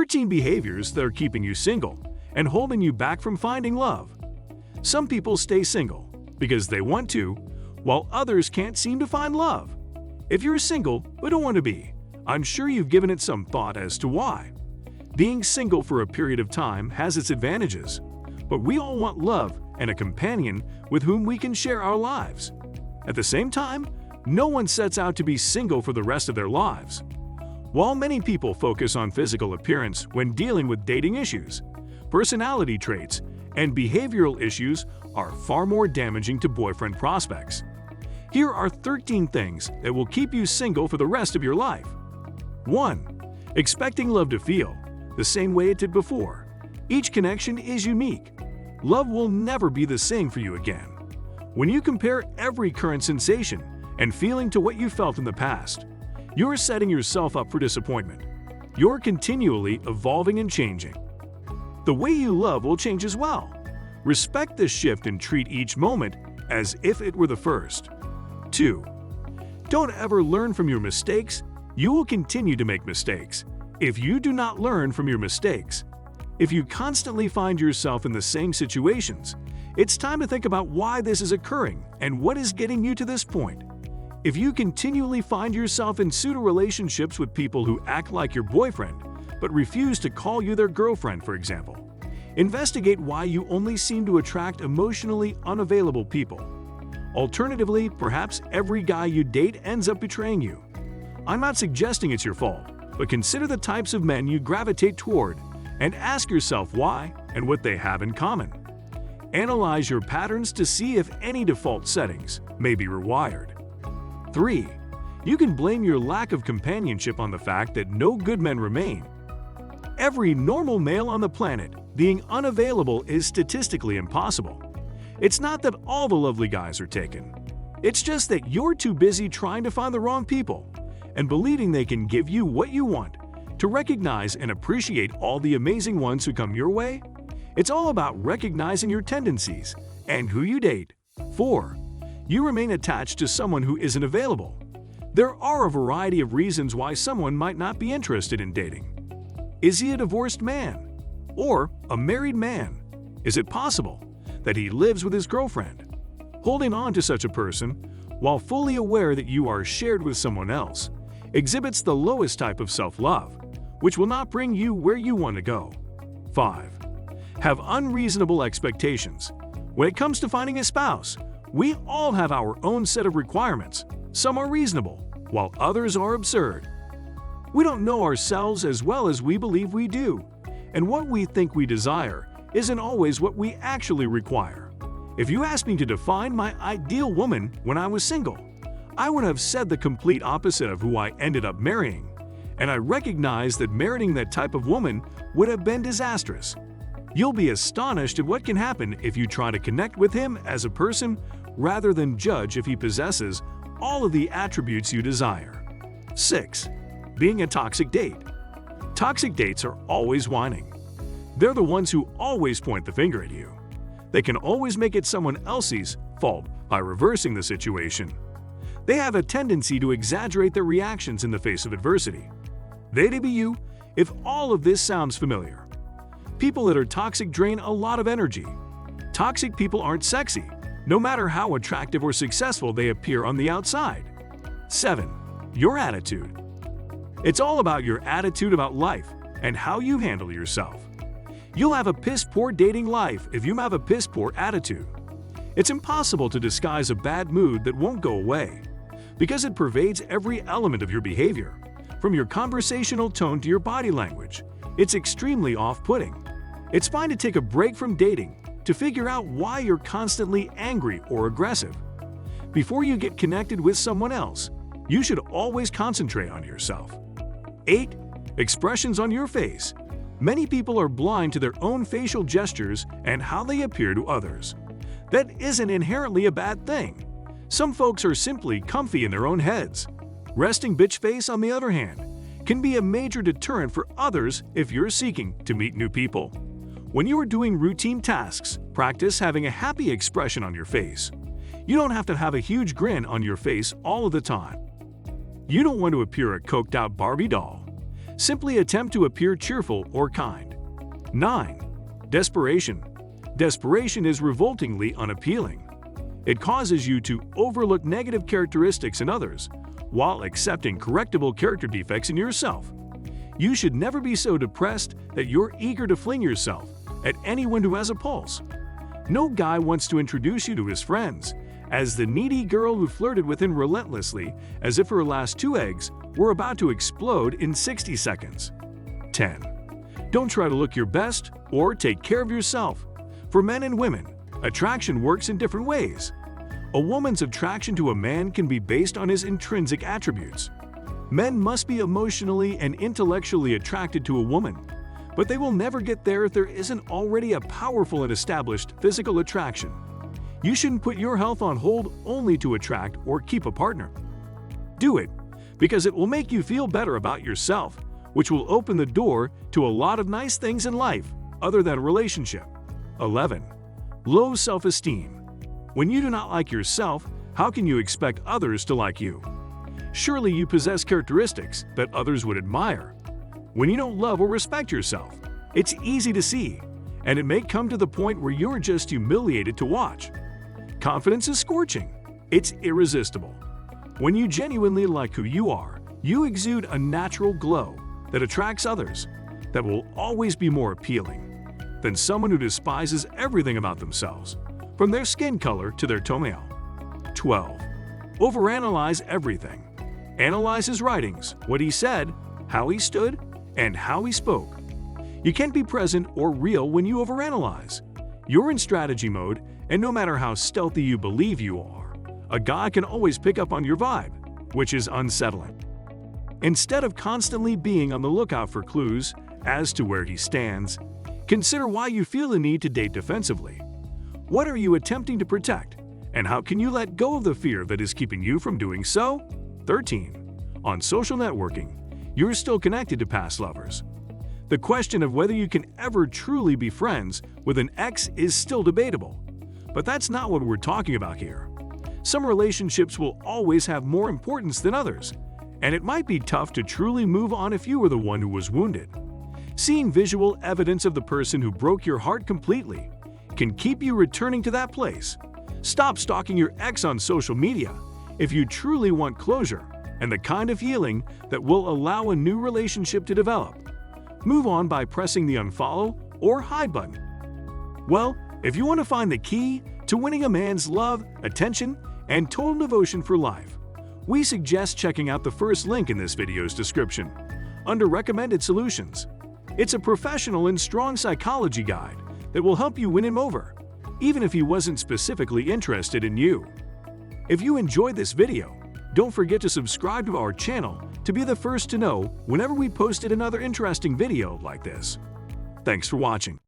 13 behaviors that are keeping you single and holding you back from finding love. Some people stay single because they want to, while others can't seem to find love. If you're single but don't want to be, I'm sure you've given it some thought as to why. Being single for a period of time has its advantages, but we all want love and a companion with whom we can share our lives. At the same time, no one sets out to be single for the rest of their lives. While many people focus on physical appearance when dealing with dating issues, personality traits and behavioral issues are far more damaging to boyfriend prospects. Here are 13 things that will keep you single for the rest of your life. 1. Expecting love to feel the same way it did before. Each connection is unique. Love will never be the same for you again. When you compare every current sensation and feeling to what you felt in the past, you're setting yourself up for disappointment. You're continually evolving and changing. The way you love will change as well. Respect this shift and treat each moment as if it were the first. 2. Don't ever learn from your mistakes. You will continue to make mistakes if you do not learn from your mistakes. If you constantly find yourself in the same situations, it's time to think about why this is occurring and what is getting you to this point. If you continually find yourself in pseudo relationships with people who act like your boyfriend but refuse to call you their girlfriend, for example, investigate why you only seem to attract emotionally unavailable people. Alternatively, perhaps every guy you date ends up betraying you. I'm not suggesting it's your fault, but consider the types of men you gravitate toward and ask yourself why and what they have in common. Analyze your patterns to see if any default settings may be rewired. 3. You can blame your lack of companionship on the fact that no good men remain. Every normal male on the planet being unavailable is statistically impossible. It's not that all the lovely guys are taken. It's just that you're too busy trying to find the wrong people and believing they can give you what you want. To recognize and appreciate all the amazing ones who come your way, it's all about recognizing your tendencies and who you date. 4. You remain attached to someone who isn't available. There are a variety of reasons why someone might not be interested in dating. Is he a divorced man? Or a married man? Is it possible that he lives with his girlfriend? Holding on to such a person, while fully aware that you are shared with someone else, exhibits the lowest type of self-love, which will not bring you where you want to go. 5. Have unreasonable expectations. When it comes to finding a spouse, we all have our own set of requirements. Some are reasonable, while others are absurd. We don't know ourselves as well as we believe we do, and what we think we desire isn't always what we actually require. If you asked me to define my ideal woman when I was single, I would have said the complete opposite of who I ended up marrying, and I recognize that marrying that type of woman would have been disastrous. You'll be astonished at what can happen if you try to connect with him as a person rather than judge if he possesses all of the attributes you desire. 6. Being a toxic date. Toxic dates are always whining. They're the ones who always point the finger at you. They can always make it someone else's fault by reversing the situation. They have a tendency to exaggerate their reactions in the face of adversity. They'd be you if all of this sounds familiar. People that are toxic drain a lot of energy. Toxic people aren't sexy, no matter how attractive or successful they appear on the outside. 7. Your attitude. It's all about your attitude about life and how you handle yourself. You'll have a piss-poor dating life if you have a piss-poor attitude. It's impossible to disguise a bad mood that won't go away, because it pervades every element of your behavior, from your conversational tone to your body language. It's extremely off-putting. It's fine to take a break from dating to figure out why you're constantly angry or aggressive. Before you get connected with someone else, you should always concentrate on yourself. 8. Expressions on your face. Many people are blind to their own facial gestures and how they appear to others. That isn't inherently a bad thing. Some folks are simply comfy in their own heads. Resting bitch face, on the other hand, can be a major deterrent for others if you're seeking to meet new people. When you are doing routine tasks, practice having a happy expression on your face. You don't have to have a huge grin on your face all of the time. You don't want to appear a coked-out Barbie doll. Simply attempt to appear cheerful or kind. 9. Desperation. Desperation is revoltingly unappealing. It causes you to overlook negative characteristics in others while accepting correctable character defects in yourself. You should never be so depressed that you're eager to fling yourself at anyone who has a pulse. No guy wants to introduce you to his friends as the needy girl who flirted with him relentlessly as if her last 2 eggs were about to explode in 60 seconds. 10. Don't try to look your best or take care of yourself. For men and women, attraction works in different ways. A woman's attraction to a man can be based on his intrinsic attributes. Men must be emotionally and intellectually attracted to a woman, but they will never get there if there isn't already a powerful and established physical attraction. You shouldn't put your health on hold only to attract or keep a partner. Do it because it will make you feel better about yourself, which will open the door to a lot of nice things in life other than a relationship. 11. Low self-esteem. When you do not like yourself, how can you expect others to like you? Surely you possess characteristics that others would admire. When you don't love or respect yourself, it's easy to see, and it may come to the point where you're just humiliated to watch. Confidence is scorching. It's irresistible. When you genuinely like who you are, you exude a natural glow that attracts others, that will always be more appealing than someone who despises everything about themselves, from their skin color to their toenail. 12. Overanalyze everything. Analyze his writings, what he said, how he stood, and how he spoke. You can't be present or real when you overanalyze. You're in strategy mode, and no matter how stealthy you believe you are, a guy can always pick up on your vibe, which is unsettling. Instead of constantly being on the lookout for clues as to where he stands, consider why you feel the need to date defensively. What are you attempting to protect, and how can you let go of the fear that is keeping you from doing so? 13. On social networking, you're still connected to past lovers. The question of whether you can ever truly be friends with an ex is still debatable, but that's not what we're talking about here. Some relationships will always have more importance than others, and it might be tough to truly move on if you were the one who was wounded. Seeing visual evidence of the person who broke your heart completely can keep you returning to that place. Stop stalking your ex on social media if you truly want closure and the kind of healing that will allow a new relationship to develop. Move on by pressing the unfollow or hide button. Well, if you want to find the key to winning a man's love, attention, and total devotion for life, we suggest checking out the first link in this video's description, under Recommended Solutions. It's a professional and strong psychology guide that will help you win him over, even if he wasn't specifically interested in you. If you enjoyed this video, don't forget to subscribe to our channel to be the first to know whenever we posted another interesting video like this. Thanks for watching.